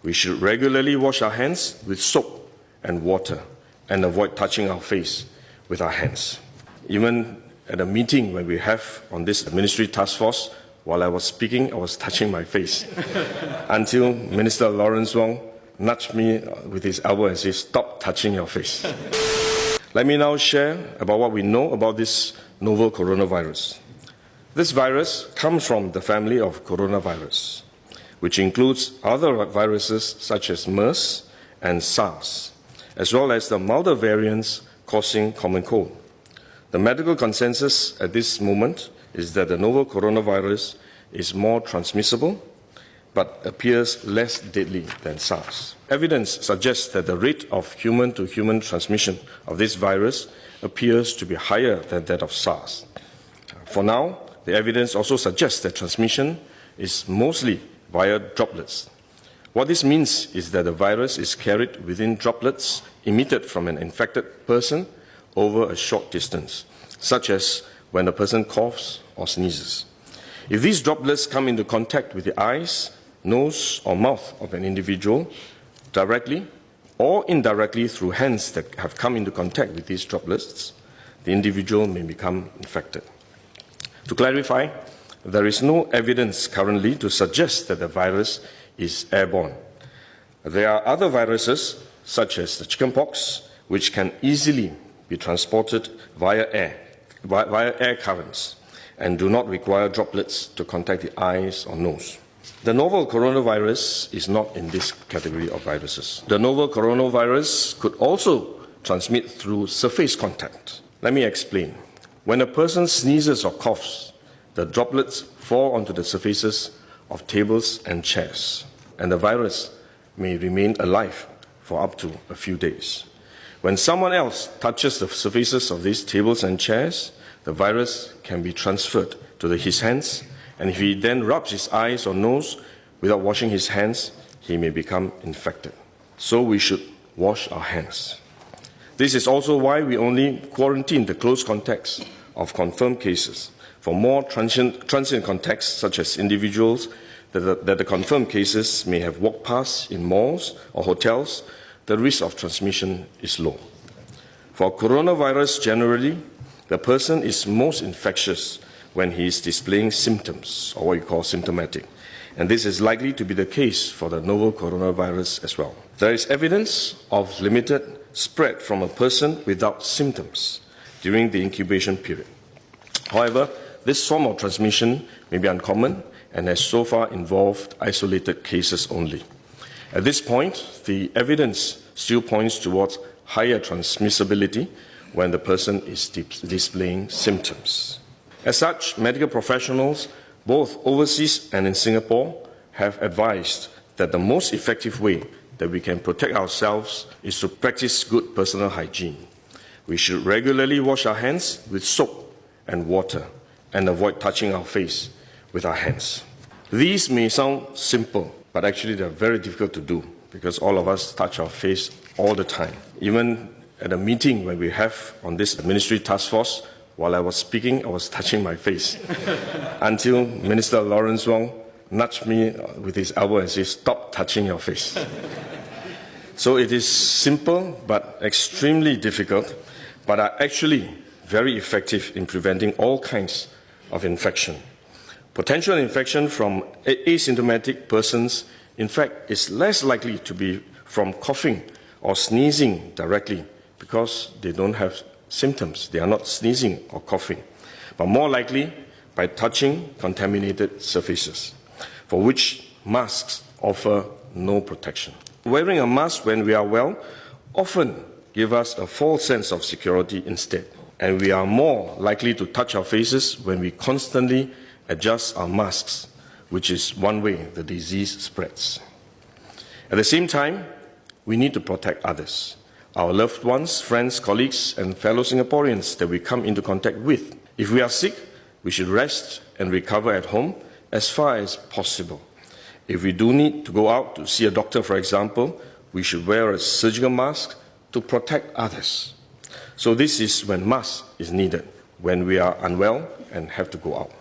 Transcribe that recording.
We should regularly wash our hands with soap and water and avoid touching our face with our hands. Even at a meeting when we have on this ministry task force, while I was speaking, I was touching my face until Minister Lawrence Wong nudged me with his elbow and said, "Stop touching your face." Let me now share about what we know about this novel coronavirus. This virus comes from the family of coronavirus, which includes other viruses such as MERS and SARS, as well as the milder variants causing common cold. The medical consensus at this moment is that the novel coronavirus is more transmissible but appears less deadly than SARS. Evidence suggests that the rate of human-to-human transmission of this virus appears to be higher than that of SARS. For now, the evidence also suggests that transmission is mostly via droplets. What this means is that the virus is carried within droplets emitted from an infected person over a short distance, such as when a person coughs or sneezes. If these droplets come into contact with the eyes, nose, or mouth of an individual, directly or indirectly through hands that have come into contact with these droplets, the individual may become infected. To clarify, there is no evidence currently to suggest that the virus is airborne. There are other viruses, such as the chickenpox, which can easily be transported via air currents and do not require droplets to contact the eyes or nose. The novel coronavirus is not in this category of viruses. The novel coronavirus could also transmit through surface contact. Let me explain. When a person sneezes or coughs, the droplets fall onto the surfaces of tables and chairs, and the virus may remain alive for up to a few days. When someone else touches the surfaces of these tables and chairs, the virus can be transferred to his hands, and if he then rubs his eyes or nose without washing his hands, he may become infected. So we should wash our hands. This is also why we only quarantine the close contacts of confirmed cases. For more transient contacts, such as individuals that the confirmed cases may have walked past in malls or hotels, the risk of transmission is low. For coronavirus generally, the person is most infectious when he is displaying symptoms, or what you call symptomatic. And this is likely to be the case for the novel coronavirus as well. There is evidence of limited spread from a person without symptoms during the incubation period. However, this form of transmission may be uncommon and has so far involved isolated cases only. At this point, the evidence still points towards higher transmissibility when the person is displaying symptoms. As such, medical professionals, both overseas and in Singapore, have advised that the most effective way that we can protect ourselves is to practice good personal hygiene. We should regularly wash our hands with soap and water and avoid touching our face with our hands. These may sound simple, but actually they're very difficult to do because all of us touch our face all the time. Even at a meeting when we have on this ministry task force, while I was speaking, I was touching my face until Minister Lawrence Wong nudged me with his elbow and said, "Stop touching your face." So it is simple but extremely difficult, but are actually very effective in preventing all kinds of infection. Potential infection from asymptomatic persons, in fact, is less likely to be from coughing or sneezing directly because they don't have symptoms. They are not sneezing or coughing, but more likely by touching contaminated surfaces, for which masks offer no protection. Wearing a mask when we are well often gives us a false sense of security instead, and we are more likely to touch our faces when we constantly adjust our masks, which is one way the disease spreads. At the same time, we need to protect others, our loved ones, friends, colleagues, and fellow Singaporeans that we come into contact with. If we are sick, we should rest and recover at home as far as possible. If we do need to go out to see a doctor, for example, we should wear a surgical mask to protect others. So this is when mask is needed, when we are unwell and have to go out.